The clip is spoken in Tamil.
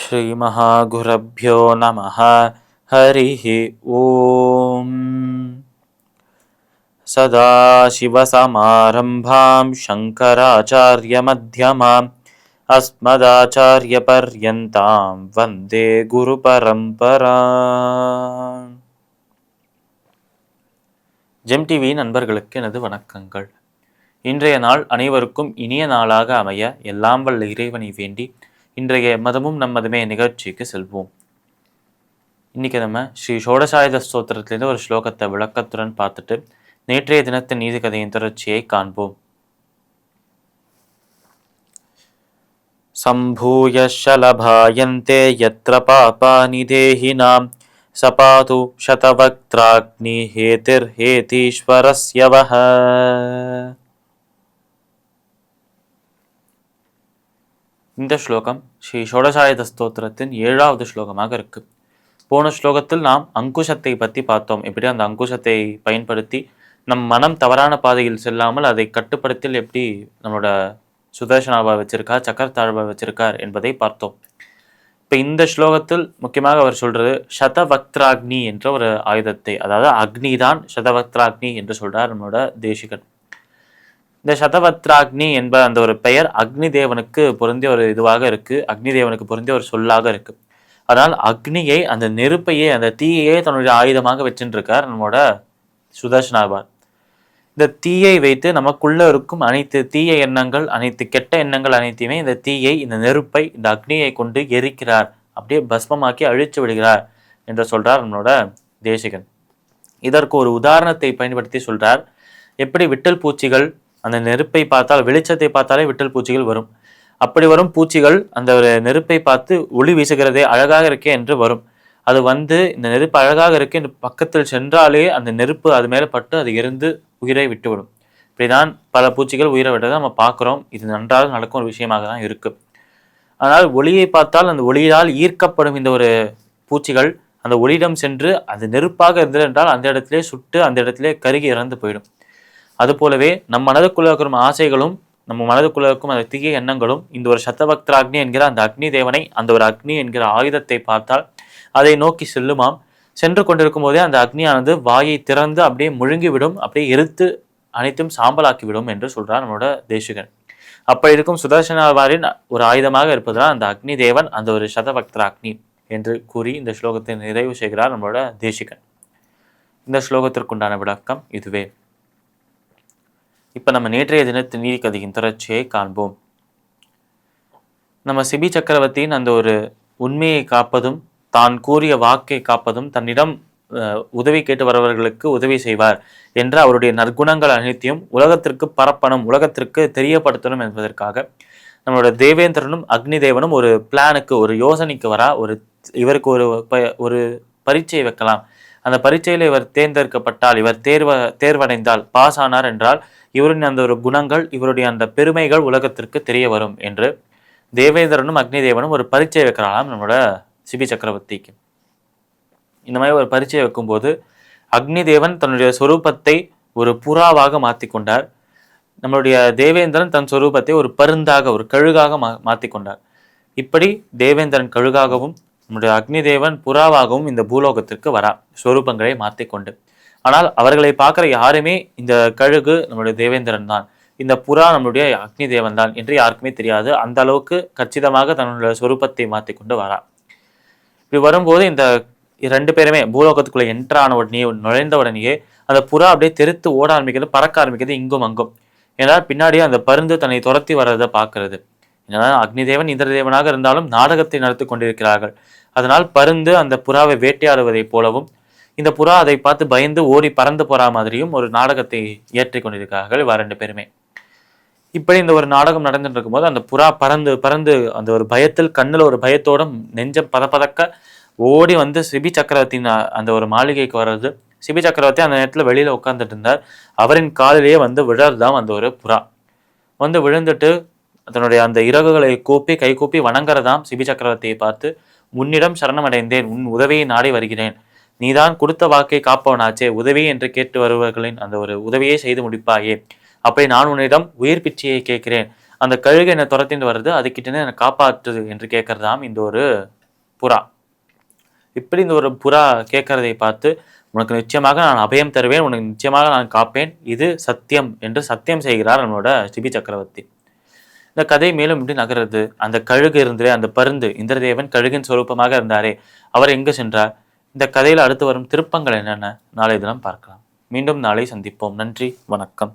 ஸ்ரீ மகாகுரப்யோ நமஹ. ஹரிஹி ஓம். சதாசிவசமாரம்பாம் சங்கராச்சார்யமத்யமாம் அஸ்மதாச்சார்யபர்யந்தாம் வந்தே குரு பரம்பராம். ஜெம் டிவி நண்பர்களுக்கு எனது வணக்கங்கள். இன்றைய நாள் அனைவருக்கும் இனிய நாளாக அமைய எல்லாம் வல்ல இறைவனை வேண்டி இன்றைய மதமும் நம்மதுமே நிகழ்ச்சிக்கு செல்வோம். இன்னைக்கு நம்ம ஸ்ரீ ஷோடசாயுத ஸ்தோத்திரத்திலிருந்து ஒரு ஸ்லோகத்தை விளக்கத்துடன் பார்த்துட்டு நேற்றைய தினத்தின் நீதி கதையின் தொடர்ச்சியை காண்போம். சம்பூய ஷலபாயந்தே யத்ர பாபானி தேஹினாம் சபாது சதவக்த்ராக்னி ஹேதிர் ஹேதீஸ்வரஸ்ய வஹ. இந்த ஸ்லோகம் ஸ்ரீ ஷோடசாயுத ஸ்தோத்திரத்தின் 7வது ஸ்லோகமாக இருக்கு. போன ஸ்லோகத்தில் நாம் அங்குஷத்தை பற்றி பார்த்தோம். எப்படி அந்த அங்குஷத்தை பயன்படுத்தி நம் மனம் தவறான பாதையில் செல்லாமல் அதை கட்டுப்படுத்தி எப்படி நம்மளோட சுதர்சனாவை வச்சிருக்கார், சக்கரத்தாழ்வை வச்சிருக்கார் என்பதை பார்த்தோம். இப்போ இந்த ஸ்லோகத்தில் முக்கியமாக அவர் சொல்றது சதவக்த்ராக்னி என்ற ஒரு ஆயுதத்தை, அதாவது அக்னி தான் சதவக்த்ராக்னி என்று சொல்றார் நம்மளோட தேசிகன். இந்த சதவத்ராக்னி என்ப அந்த ஒரு பெயர் அக்னி தேவனுக்கு பொருந்திய ஒரு இதுவாக இருக்கு, அக்னி தேவனுக்கு பொருந்திய ஒரு சொல்லாக இருக்கு. அதனால் அக்னியை, அந்த நெருப்பையே, அந்த தீயையே தன்னுடைய ஆயுதமாக வச்சுருக்கார் நம்மளோட சுதர்சனாவார். இந்த தீயை வைத்து நமக்குள்ள இருக்கும் அனைத்து தீய எண்ணங்கள், அனைத்து கெட்ட எண்ணங்கள் அனைத்தையுமே இந்த தீயை, இந்த நெருப்பை, இந்த அக்னியை கொண்டு எரிக்கிறார், அப்படியே பஸ்மமாக்கி அழிச்சு விடுகிறார் என்று சொல்றார் நம்மளோட தேசிகன். இதற்கு ஒரு உதாரணத்தை பயன்படுத்தி சொல்றார். எப்படி விட்டல் பூச்சிகள் அந்த நெருப்பை பார்த்தால், வெளிச்சத்தை பார்த்தாலே விட்டல் பூச்சிகள் வரும். அப்படி வரும் பூச்சிகள் அந்த ஒரு நெருப்பை பார்த்து ஒளி வீசுகிறதே, அழகாக இருக்கே என்று வரும். அது வந்து இந்த நெருப்பு அழகாக இருக்கே என்று பக்கத்தில் சென்றாலே அந்த நெருப்பு அது மேலே பட்டு அது எரிந்து உயிரை விட்டுவிடும். இப்படிதான் பல பூச்சிகள் உயிரை விட்டதை நம்ம பார்க்குறோம். இது நன்றாக நடக்கும் ஒரு விஷயமாக தான் இருக்கு. ஆனால் ஒளியை பார்த்தால் அந்த ஒளியால் ஈர்க்கப்படும் இந்த ஒரு பூச்சிகள் அந்த ஒளியிடம் சென்று அது நெருப்பாக இருந்தது என்றால் அந்த இடத்திலே சுட்டு அந்த இடத்திலே கருகி இறந்து போயிடும். அது போலவே நம் மனதுக்குள்ள இருக்கும் ஆசைகளும், நம்ம மனதுக்குள்ள இருக்கும் அந்த தீய எண்ணங்களும் இந்த ஒரு சத்தபக்திராக்னி என்கிற அந்த அக்னி தேவனை, அந்த ஒரு அக்னி என்கிற ஆயுதத்தை பார்த்தால் அதை நோக்கி செல்லுமாம். சென்று கொண்டிருக்கும் போதே அந்த அக்னியானது வாயை திறந்து அப்படியே முழுங்கிவிடும், அப்படியே எரித்து அனைத்தும் சாம்பலாக்கிவிடும் என்று சொல்றார் நம்மளோட தேசிகன். அப்படி இருக்கும் சுதர்சனாவாரின் ஒரு ஆயுதமாக இருப்பதால் அந்த அக்னி தேவன் அந்த ஒரு சதபக்திராக்னி என்று கூறி இந்த ஸ்லோகத்தை நிறைவு செய்கிறார் நம்மளோட தேசிகன். இந்த ஸ்லோகத்திற்குண்டான விளக்கம் இதுவே. இப்போ நம்ம நேற்றைய தினத்தின் நீதி கதையின் தொடர்ச்சியை காண்போம். நம்ம சிபி சக்கரவர்த்தியின் அந்த ஒரு உண்மையை காப்பதும், தான் கூறிய வாக்கை காப்பதும், தன்னிடம் உதவி கேட்டு வருபவர்களுக்கு உதவி செய்வார் என்ற அவருடைய நற்குணங்கள் அனைத்தையும் உலகத்திற்கு பரப்பணும், உலகத்திற்கு தெரியப்படுத்தணும் என்பதற்காக நம்மளோட தேவேந்திரனும் அக்னி தேவனும் ஒரு பிளானுக்கு, ஒரு யோசனைக்கு வரா. இவருக்கு ஒரு பரீட்சை வைக்கலாம். அந்த பரீட்சையில் இவர் தேர்ந்தெடுக்கப்பட்டால், இவர் தேர்வடைந்தால், பாஸ் ஆனார் என்றால் இவரின் அந்த ஒரு குணங்கள், இவருடைய அந்த பெருமைகள் உலகத்திற்கு தெரிய வரும் என்று தேவேந்திரனும் அக்னி தேவனும் ஒரு பரீட்சை வைக்கிறாராம் நம்மளோட சிபி சக்கரவர்த்திக்கு. இந்த மாதிரி ஒரு பரீட்சை வைக்கும்போது அக்னி தேவன் தன்னுடைய சொரூபத்தை ஒரு புறாவாக மாற்றி கொண்டார். நம்மளுடைய தேவேந்திரன் தன் சொரூபத்தை ஒரு பருந்தாக, ஒரு கழுகாக மாற்றி கொண்டார். இப்படி தேவேந்திரன் கழுகாகவும் நம்முடைய அக்னி தேவன் புறாவாகவும் இந்த பூலோகத்திற்கு வரா, ஸ்வரூபங்களை மாற்றிக்கொண்டு. ஆனால் அவர்களை பார்க்குற யாருமே இந்த கழுகு நம்முடைய தேவேந்திரன் தான், இந்த புறா நம்மளுடைய அக்னி தேவன் தான் என்று யாருக்குமே தெரியாது. அந்த அளவுக்கு கச்சிதமாக தன்னுடைய சொரூபத்தை மாற்றிக்கொண்டு வரா. இப்படி வரும்போது இந்த 2 பேருமே பூலோகத்துக்குள்ள என்ட்ரான உடனே, நுழைந்த உடனேயே அந்த புறா அப்படியே தெருத்து ஓட ஆரம்பிக்கிறது, பறக்க ஆரம்பிக்கிறது இங்கும் அங்கும். ஏன்னா பின்னாடியே அந்த பருந்து தன்னை துரத்தி வர்றதை பார்க்கறது. ஏன்னா அக்னி தேவன் இந்திர தேவனாக இருந்தாலும் நாடகத்தை நடத்தி கொண்டிருக்கிறார்கள். அதனால் பருந்து அந்த புறாவை வேட்டையாடுவதை போலவும், இந்த புறா அதை பார்த்து பயந்து ஓடி பறந்து போற மாதிரியும் ஒரு நாடகத்தை ஏற்றி கொண்டிருக்கிறார்கள் 2 பேருமே. இப்படி இந்த ஒரு நாடகம் நடந்துட்டு இருக்கும்போது அந்த புறா பறந்து பறந்து அந்த ஒரு பயத்தில், கண்ணில் ஒரு பயத்தோட நெஞ்சம் பதப்பதக்க ஓடி வந்து சிபி சக்கரவர்த்தியின் அந்த ஒரு மாளிகைக்கு வர்றது. சிபி சக்கரவர்த்தி அந்த நேரத்தில் வெளியில உட்கார்ந்துட்டு இருந்தார். அவரின் காலிலேயே வந்து விழறதான் அந்த ஒரு புறா. வந்து விழுந்துட்டு தன்னுடைய அந்த இறகுகளை கூப்பி கை கூப்பி வணங்குறதாம் சிபி சக்கரவர்த்தியை பார்த்து. உன்னிடம் சரணமடைந்தேன், உன் உதவியை நாடி வருகிறேன், நீதான் கொடுத்த வாக்கை காப்பவனாச்சே, உதவி என்று கேட்டு வருபவர்களின் அந்த ஒரு உதவியை செய்து முடிப்பாயே, அப்படி நான் உன்னிடம் உயிர் பிச்சையை கேட்கிறேன், அந்த கழுகு என்னை துரத்திட்டு வருது, அதுக்கிட்ட என்னை காப்பாற்றுது என்று கேட்கறதாம் இந்த ஒரு புறா. இப்படி இந்த ஒரு புறா கேட்கறதை பார்த்து, உனக்கு நிச்சயமாக நான் அபயம் தருவேன், உனக்கு நிச்சயமாக நான் காப்பேன், இது சத்தியம் என்று சத்தியம் செய்கிறார் நம்மளோட சிபி சக்கரவர்த்தி. இந்த கதை மேலும் இப்படி நகருது. அந்த கழுகு இருந்தே, அந்த பருந்து இந்திரதேவன் கழுகின் சொரூபமாக இருந்தாரே, அவர் எங்கு சென்றார்? இந்த கதையில் அடுத்து வரும் திருப்பங்கள் என்னென்ன நாளை தினம் பார்க்கலாம். மீண்டும் நாளை சந்திப்போம். நன்றி, வணக்கம்.